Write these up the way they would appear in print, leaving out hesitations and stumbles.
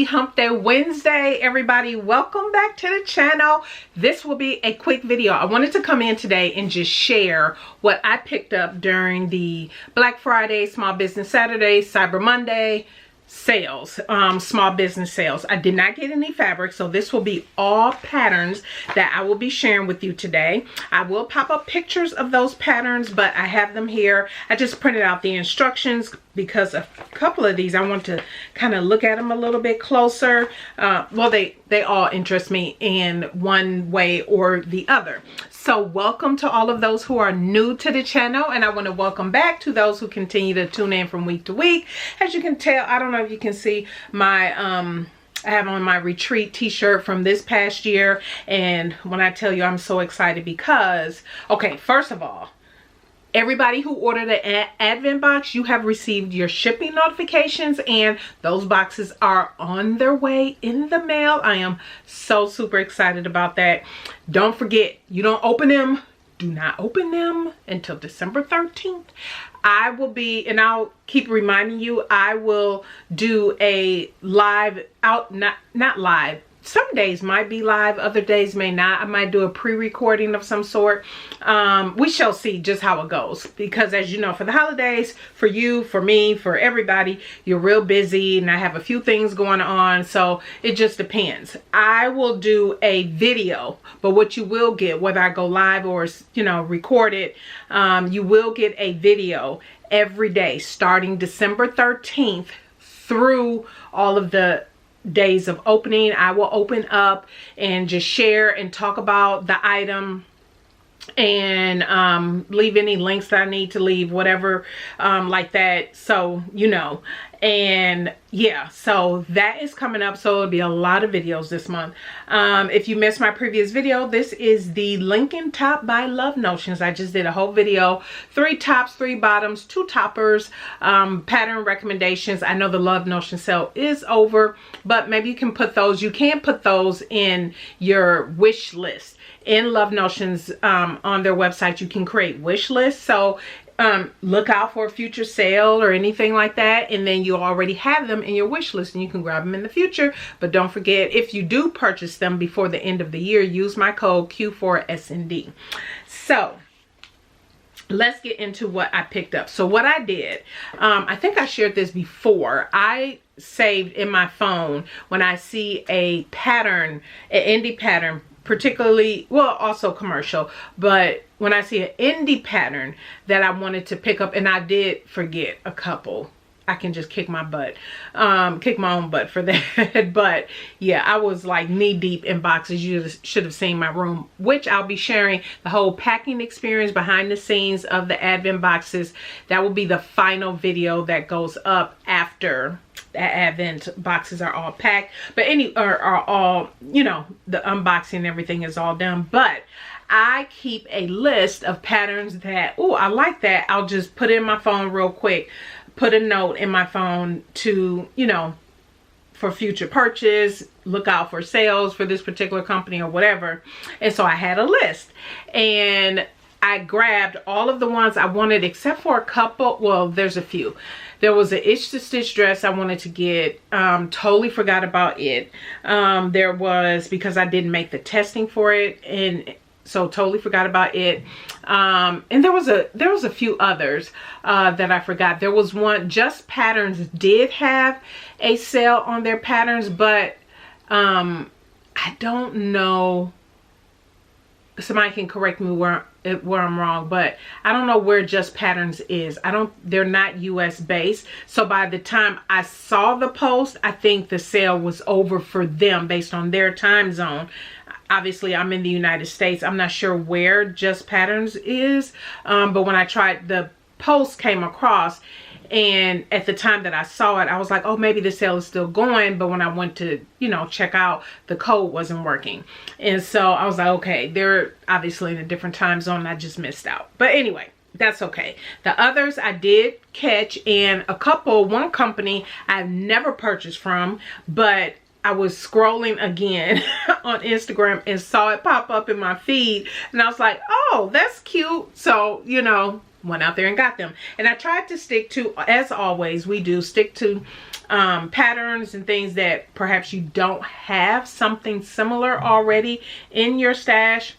Hump Day Wednesday, everybody. Welcome back to the channel. This will be a quick video. I wanted to come in today and just share what I picked up during the Black Friday, Small Business Saturday, Cyber Monday sales, small business sales. I did not get any fabric, so this will be all patterns that I will be sharing with you today. I will pop up pictures of those patterns, but I have them here. I just printed out the instructions because a couple of these I want to kind of look at them a little bit closer. Well, they all interest me in one way or the other. So welcome to all of those who are new to the channel, and I want to welcome back to those who continue to tune in from week to week. As you can tell, I don't know if you can see my I have on my retreat t-shirt from this past year, and when I tell you I'm so excited because, okay, first of all, everybody who ordered an advent box, you have received your shipping notifications, and those boxes are on their way in the mail. I am so super excited about that. Don't forget, you don't open them, do not open them until December 13th. I will be, and I'll keep reminding you, I will do a live not live. Some days might be live, other days may not. I might do a pre-recording of some sort. We shall see just how it goes, because as you know, for the holidays, for you, for me, for everybody, you're real busy, and I have a few things going on, so it just depends. I will do a video, but what you will get, whether I go live or, you know, record it, you will get a video every day starting December 13th through all of the days of opening. I will open up and just share and talk about the item and leave any links that I need to leave, whatever, like that, so you know. And yeah, so that is coming up, so it'll be a lot of videos this month. If you missed my previous video, this is the Lincoln top by Love Notions. I just did a whole video, 3 tops, 3 bottoms, 2 toppers, pattern recommendations. I know the Love Notion sale is over, but maybe you can put those in your wish list. In Love Notions, on their website, you can create wish lists. So look out for a future sale or anything like that, and then you already have them in your wish list and you can grab them in the future. But don't forget, if you do purchase them before the end of the year, use my code Q4SND. So let's get into what I picked up. So what I did, I think I shared this before. I saved in my phone when I see a pattern, an indie pattern, particularly, well, also commercial, but when I see an indie pattern that I wanted to pick up, and I did forget a couple, I can just kick my butt, kick my own butt for that. But yeah, I was like knee deep in boxes. You should have seen my room, which I'll be sharing the whole packing experience behind the scenes of the advent boxes. That will be the final video that goes up after the advent boxes are all packed, but are all, you know, the unboxing and everything is all done. But I keep a list of patterns that, oh, I like that. I'll just put it in my phone real quick, put a note in my phone to, you know, for future purchase, look out for sales for this particular company or whatever. And so I had a list, and I grabbed all of the ones I wanted except for a couple. Well, there's a few. There was an itch to stitch dress I wanted to get. Totally forgot about it. There was, because I didn't make the testing for it, and so totally forgot about it. And there was a few others that I forgot. There was one, Just Patterns did have a sale on their patterns, but I don't know. Somebody can correct me where I'm wrong, but I don't know where Just Patterns is. They're not US based. So by the time I saw the post, I think the sale was over for them based on their time zone. Obviously, I'm in the United States. I'm not sure where Just Patterns is, but when I tried, the post came across, and at the time that I saw it, I was like, oh, maybe the sale is still going. But when I went to, you know, check out, the code wasn't working. And so I was like, okay, they're obviously in a different time zone. I just missed out. But anyway, that's okay. The others I did catch, and a couple, one company I've never purchased from, but I was scrolling again on Instagram and saw it pop up in my feed, and I was like, oh, that's cute. So, you know, went out there and got them. And I tried to stick to, as always we do, stick to patterns and things that perhaps you don't have something similar already in your stash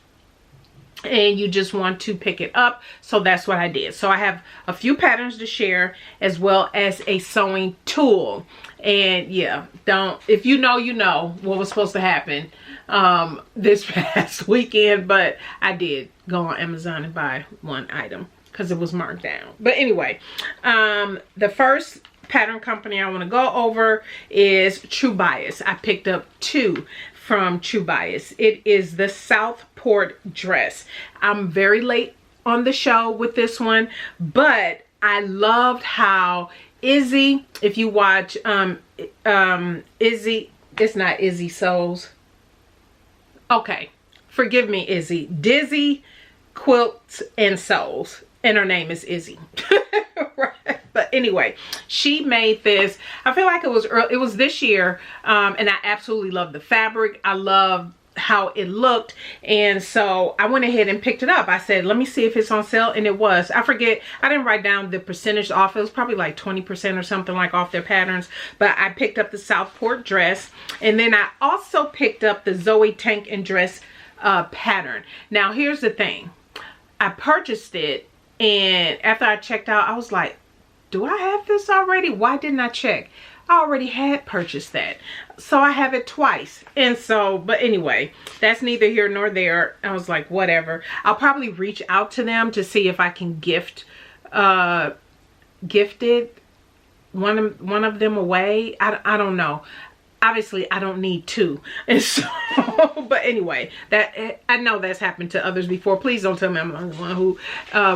and you just want to pick it up. So that's what I did. So I have a few patterns to share as well as a sewing tool. And yeah, if you know what was supposed to happen this past weekend, but I did go on Amazon and buy one item because it was marked down. But anyway, the first pattern company I want to go over is True Bias. I picked up two from True Bias. It is the Southport Dress. I'm very late on the show with this one, but I loved how Izzy, if you watch Izzy, it's not Izzy Sews. Okay, forgive me, Izzy. Dizzy Quilts and Sews, and her name is Izzy. Right. But anyway, she made this. I feel like it was this year, and I absolutely love the fabric. I love how it looked, and so I went ahead and picked it up. I said, let me see if it's on sale, and it was. I forget, I didn't write down the percentage off. It was probably like 20% or something like off their patterns, but I picked up the Southport Dress, and then I also picked up the Zoey Tank and Dress pattern. Now here's the thing, I purchased it, and after I checked out, I was like, do I have this already? Why didn't I check? I already had purchased that. So I have it twice. And so, but anyway, that's neither here nor there. I was like, whatever. I'll probably reach out to them to see if I can gift it, one of them away. I don't know. Obviously I don't need two, and so but anyway, that I know that's happened to others before. Please don't tell me I'm the only one who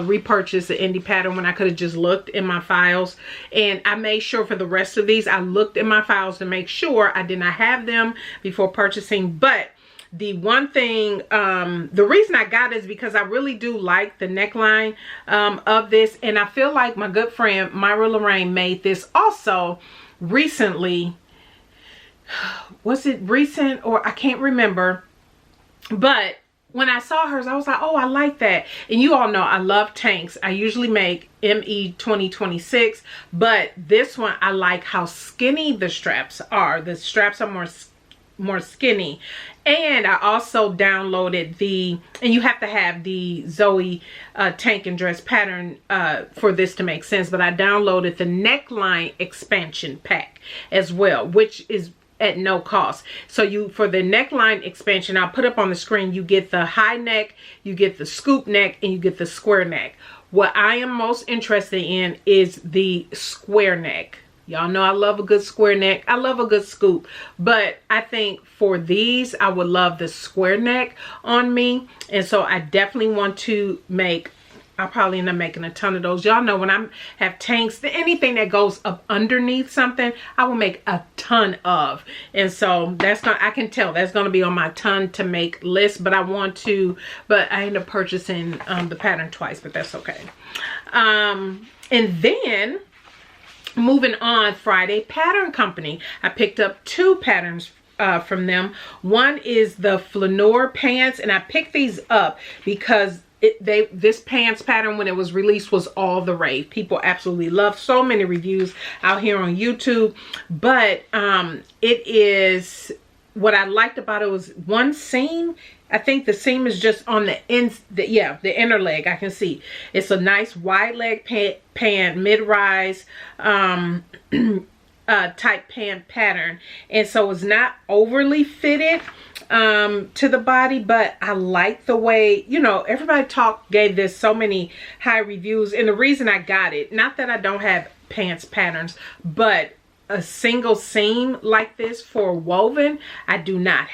repurchased the indie pattern when I could have just looked in my files. And I made sure for the rest of these I looked in my files to make sure I did not have them before purchasing. But the one thing, the reason I got it is because I really do like the neckline of this, and I feel like my good friend Myra Lorraine made this also recently. Was it recent, or I can't remember, but when I saw hers I was like, oh, I like that. And you all know I love tanks. I usually make ME 2026, but this one I like how skinny the straps are. The straps are more skinny. And I also downloaded and you have to have the Zoey Tank and Dress pattern for this to make sense, but I downloaded the neckline expansion pack as well, which is at no cost. So for the neckline expansion, I'll put up on the screen, you get the high neck, you get the scoop neck, and you get the square neck. What I am most interested in is the square neck. Y'all know I love a good square neck. I love a good scoop. But I think for these, I would love the square neck on me. And so I definitely want to make, I'll probably end up making a ton of those. Y'all know when I have tanks, anything that goes up underneath something, I will make a ton of. And so I can tell that's going to be on my ton to make list, but I end up purchasing the pattern twice, but that's okay. And then moving on, Friday Pattern Company. I picked up two patterns from them. One is the Flaneur Pants, and I picked these up because this pants pattern, when it was released, was all the rave. People absolutely love. So many reviews out here on YouTube. But it is, what I liked about it was one seam. I think the seam is just on the ends, the inner leg. I can see it's a nice wide leg pant, mid-rise type pant pattern, and so it's not overly fitted to the body, but I like the way, everybody gave this so many high reviews. And the reason I got it, not that I don't have pants patterns, but a single seam like this for woven, I do not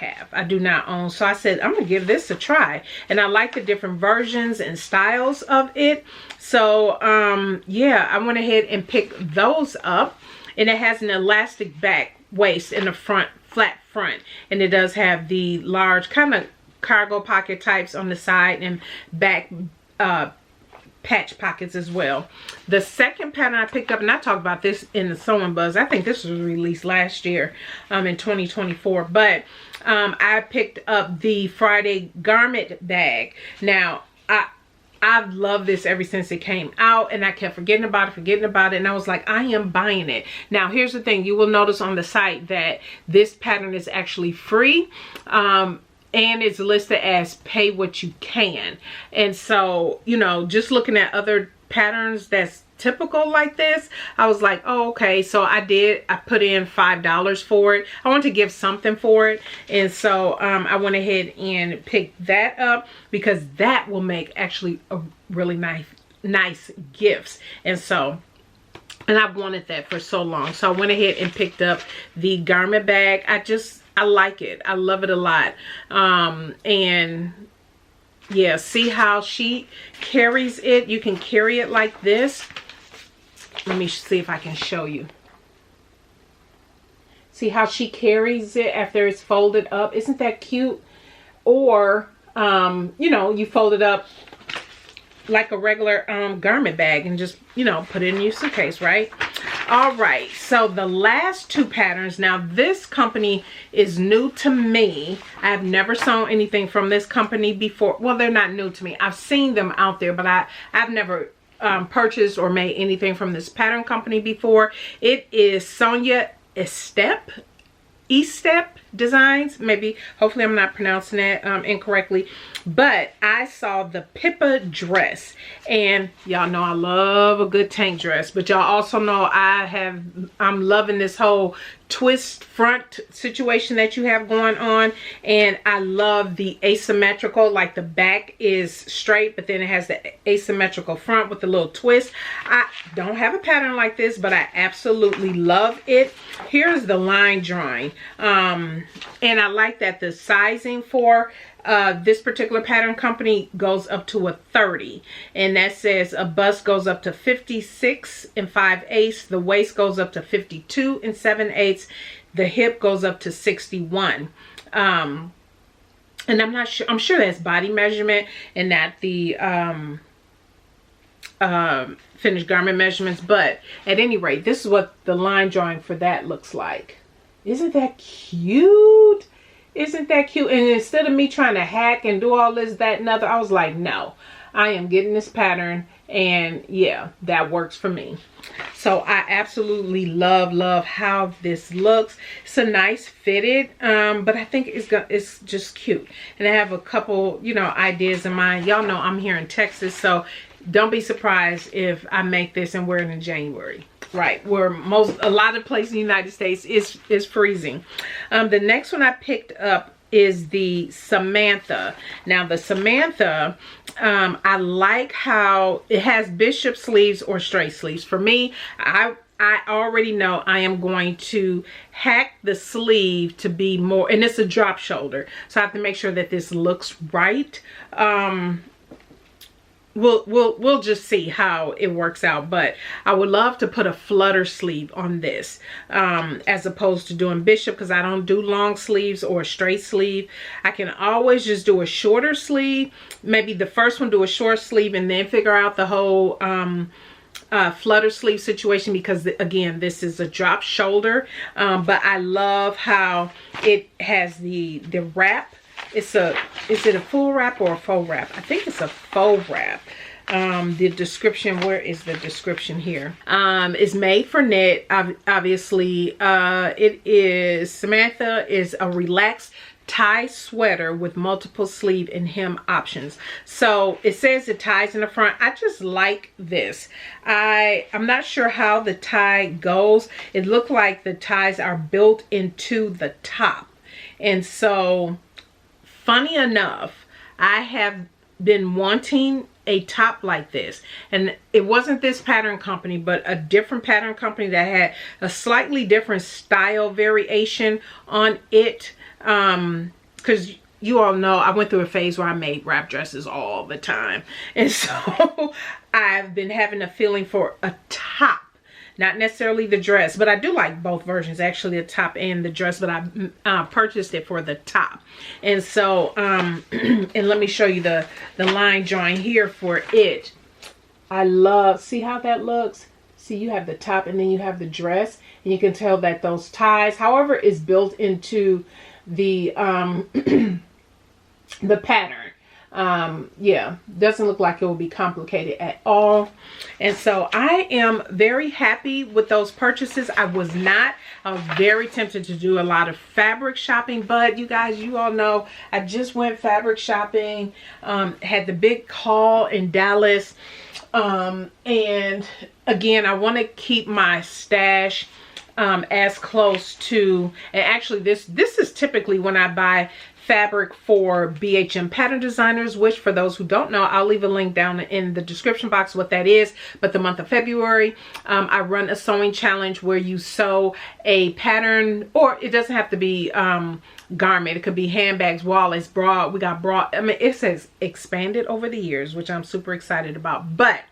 own. So I said, I'm gonna give this a try, and I like the different versions and styles of it. So yeah, I went ahead and picked those up, and it has an elastic back waist in the front, flat front, and it does have the large kind of cargo pocket types on the side and back patch pockets as well. The second pattern I picked up, and I talked about this in the Sewing Buzz, I think this was released last year in 2024, but I picked up the Friday garment bag. Now I've loved this ever since it came out, and I kept forgetting about it, and I was like, I am buying it. Now, here's the thing. You will notice on the site that this pattern is actually free, and it's listed as pay what you can. And so, you know, just looking at other patterns that's typical like this, I was like, oh, okay. So I put in $5 for it. I want to give something for it, and so I went ahead and picked that up because that will make actually a really nice gifts. And so, and I've wanted that for so long, so I went ahead and picked up the garment bag. I like it. I love it a lot. And yeah, see how she carries it. You can carry it like this. Let me see if I can show you. See how she carries it after it's folded up? Isn't that cute? Or, you know, you fold it up like a regular garment bag and just, you know, put it in your suitcase, right? All right, so the last two patterns. Now, this company is new to me. I've never sewn anything from this company before. Well, they're not new to me. I've seen them out there, but I've never purchased or made anything from this pattern company before. It is Sonia Estep Designs. Maybe, hopefully I'm not pronouncing that incorrectly, but I saw the Pippa dress, and y'all know I love a good tank dress, but y'all also know I'm loving this whole twist front situation that you have going on, and I love the asymmetrical, like the back is straight but then it has the asymmetrical front with the little twist. I don't have a pattern like this, but I absolutely love it. Here's the line drawing, and I like that the sizing for this particular pattern company goes up to a 30, and that says a bust goes up to 56 5/8, the waist goes up to 52 7/8, the hip goes up to 61. And I'm not sure, I'm sure that's body measurement and not the finished garment measurements, but at any rate, this is what the line drawing for that looks like. Isn't that cute? Isn't that cute? And instead of me trying to hack and do all this, that, and other, I was like, no, I am getting this pattern, and yeah, that works for me. So I absolutely love how this looks. It's a nice fitted, but I think it's just cute. And I have a couple, you know, ideas in mind. Y'all know I'm here in Texas, so don't be surprised if I make this and wear it in January. Right, where a lot of places in the United States is freezing. The next one I picked up is the Samantha. Now the Samantha, I like how it has bishop sleeves or straight sleeves. For me, I already know I am going to hack the sleeve to be more, and it's a drop shoulder, so I have to make sure that this looks right. We'll just see how it works out, but I would love to put a flutter sleeve on this as opposed to doing bishop, because I don't do long sleeves or a straight sleeve. I can always just do a shorter sleeve. Maybe the first one do a short sleeve and then figure out the whole flutter sleeve situation, because again, this is a drop shoulder, but I love how it has the wrap. Is it a full wrap or a faux wrap? I think it's a faux wrap. The description, where is the description here? It's made for knit, obviously. It is, Samantha is a relaxed tie sweater with multiple sleeve and hem options. So it says the ties in the front. I just like this. I'm not sure how the tie goes. It looked like the ties are built into the top, and so funny enough, I have been wanting a top like this, and it wasn't this pattern company, but a different pattern company that had a slightly different style variation on it, because you all know I went through a phase where I made wrap dresses all the time, and so I've been having a feeling for a top. Not necessarily the dress, but I do like both versions, actually, the top and the dress, but I purchased it for the top. And so, and let me show you the line drawing here for it. I love, see how that looks? See, you have the top and then you have the dress, and you can tell that those ties, however, is built into the the pattern. Yeah, doesn't look like it will be complicated at all. And so I am very happy with those purchases. I was very tempted to do a lot of fabric shopping, but you guys, you all know I just went fabric shopping, had the big haul in Dallas, and again, I want to keep my stash as close to, and actually this is typically when I buy fabric for BHM pattern designers, which for those who don't know, I'll leave a link down in the description box what that is. But the month of February, I run a sewing challenge where you sew a pattern, or it doesn't have to be garment. It could be handbags, wallets, bra. We got bra. I mean, it says expanded over the years, which I'm super excited about. But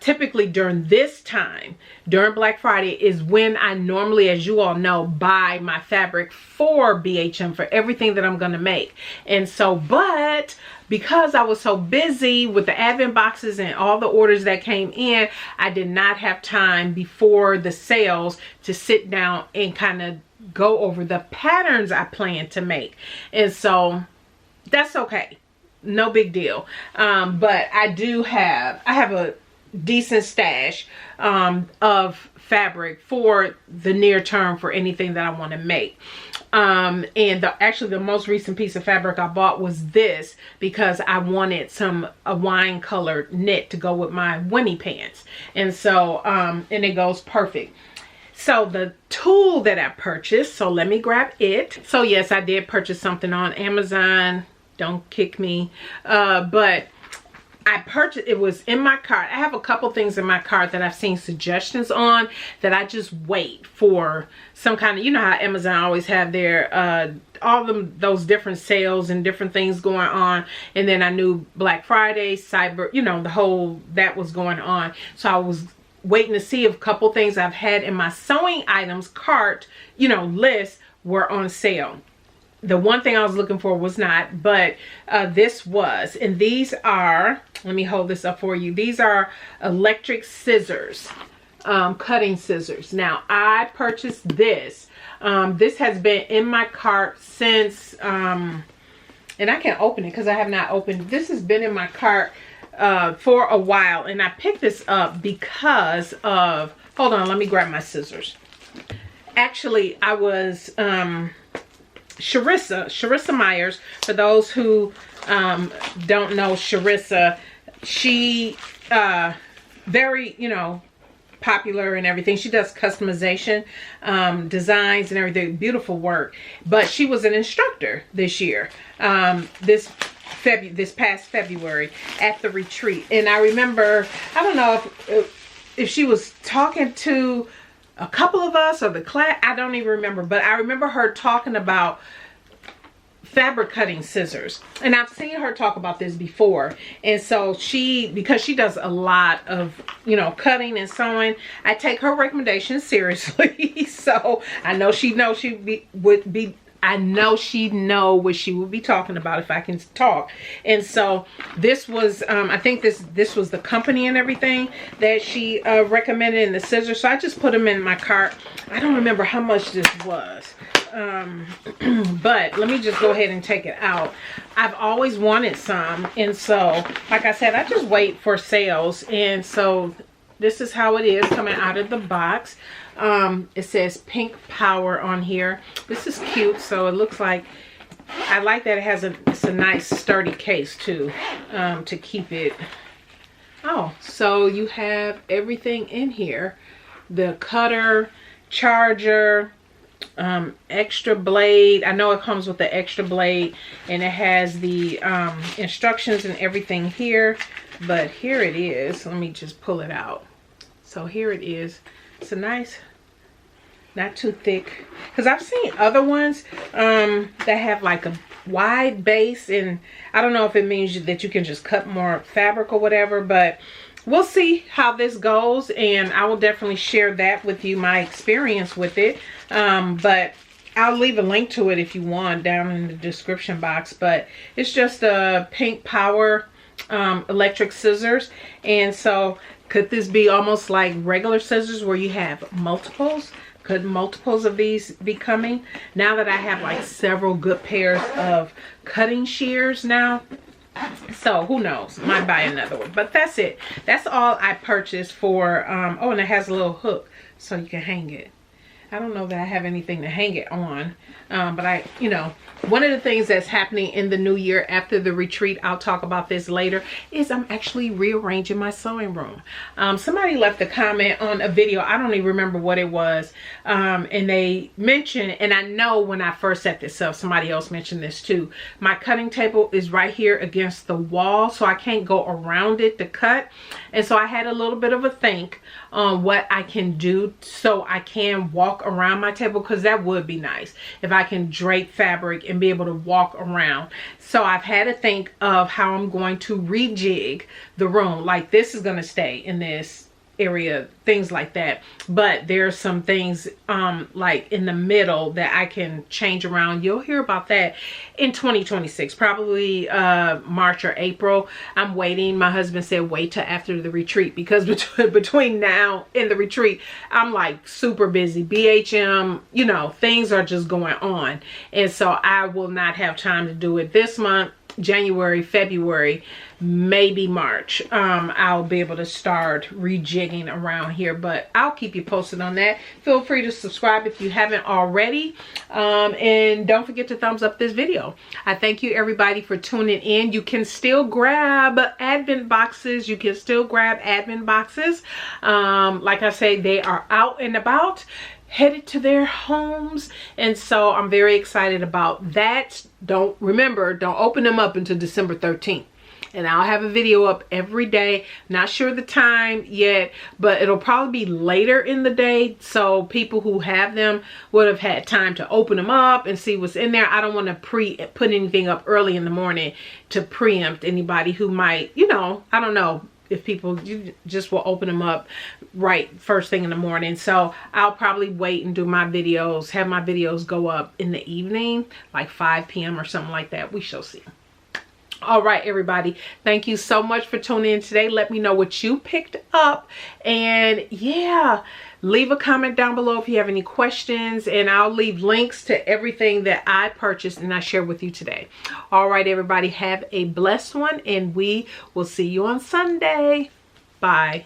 typically during this time, during Black Friday, is when I normally, as you all know, buy my fabric for BHM for everything that I'm going to make. And so, but because I was so busy with the advent boxes and all the orders that came in, I did not have time before the sales to sit down and kind of go over the patterns I plan to make. And so that's okay. No big deal. But I have a decent stash of fabric for the near term for anything that I want to make. And actually the most recent piece of fabric I bought was this, because I wanted a wine colored knit to go with my Winnie pants. And so, and it goes perfect. So the tool that I purchased, so let me grab it. So yes, I did purchase something on Amazon. Don't kick me. But I purchased, it was in my cart. I have a couple things in my cart that I've seen suggestions on that I just wait for some kind of, you know how Amazon always have their, all of those different sales and different things going on. And then I knew Black Friday, Cyber, you know, the whole, that was going on. So I was waiting to see if a couple things I've had in my sewing items cart, you know, list were on sale. The one thing I was looking for was not, but this was. And these are, let me hold this up for you. These are electric scissors, cutting scissors. Now, I purchased this. This has been in my cart since, and I can't open it because I have not opened. This has been in my cart for a while. And I picked this up because of, hold on, let me grab my scissors. Actually, I was... Sharissa Myers, for those who don't know Sharissa, she very, you know, popular and everything. She does customization, designs and everything, beautiful work. But she was an instructor this year, this past February at the retreat. And I remember, I don't know if she was talking to a couple of us or the class, I don't even remember, but I remember her talking about fabric cutting scissors, and I've seen her talk about this before. And so because she does a lot of, you know, cutting and sewing, I take her recommendations seriously. So I know she knows I know she'd know what she would be talking about if I can talk. And so this was, I think this was the company and everything that she recommended, in the scissors. So I just put them in my cart. I don't remember how much this was. But let me just go ahead and take it out. I've always wanted some. And so, like I said, I just wait for sales. And so this is how it is coming out of the box. It says Pink Power on here. This is cute. So it looks like, I like that it has it's a nice sturdy case too, to keep it. Oh, so you have everything in here. The cutter, charger, extra blade. I know it comes with the extra blade, and it has the instructions and everything here. But here it is. Let me just pull it out. So here it is. It's a nice, not too thick, because I've seen other ones that have like a wide base, and I don't know if it means that you can just cut more fabric or whatever, but we'll see how this goes, and I will definitely share that with you, my experience with it. But I'll leave a link to it if you want down in the description box. But it's just a Pink Power electric scissors. And so could this be almost like regular scissors where you have multiples? Could multiples of these be coming? Now that I have like several good pairs of cutting shears now. So who knows, might buy another one. But that's it. That's all I purchased for oh, and it has a little hook so you can hang it. I don't know that I have anything to hang it on, but I, you know, one of the things that's happening in the new year after the retreat, I'll talk about this later, is I'm actually rearranging my sewing room. Somebody left a comment on a video, I don't even remember what it was, and they mentioned, and I know when I first set this up, somebody else mentioned this too, my cutting table is right here against the wall, so I can't go around it to cut. And so I had a little bit of a think on what I can do so I can walk around my table, because that would be nice if I can drape fabric and be able to walk around. So I've had to think of how I'm going to rejig the room. Like this is going to stay in this area, things like that, but there's some things like in the middle that I can change around. You'll hear about that in 2026, probably March or April. I'm waiting. My husband said wait till after the retreat, because between now and the retreat I'm like super busy. BHM, you know, things are just going on, and so I will not have time to do it this month. January, February, maybe March, I'll be able to start rejigging around here, but I'll keep you posted on that. Feel free to subscribe if you haven't already, and don't forget to thumbs up this video. I thank you everybody for tuning in. You can still grab advent boxes. You can still grab advent boxes. Like I say, they are out and about, headed to their homes, and so I'm very excited about that. Don't open them up until December 13th, and I'll have a video up every day. Not sure the time yet, but it'll probably be later in the day, so people who have them would have had time to open them up and see what's in there. I don't want to put anything up early in the morning to preempt anybody who might, you know, I don't know if people just will open them up right first thing in the morning. So I'll probably wait and do my videos, have my videos go up in the evening, like 5 p.m. or something like that. We shall see. All right, everybody, thank you so much for tuning in today. Let me know what you picked up, and yeah, leave a comment down below if you have any questions, and I'll leave links to everything that I purchased and I shared with you today. All right, everybody, have a blessed one, and we will see you on Sunday. Bye.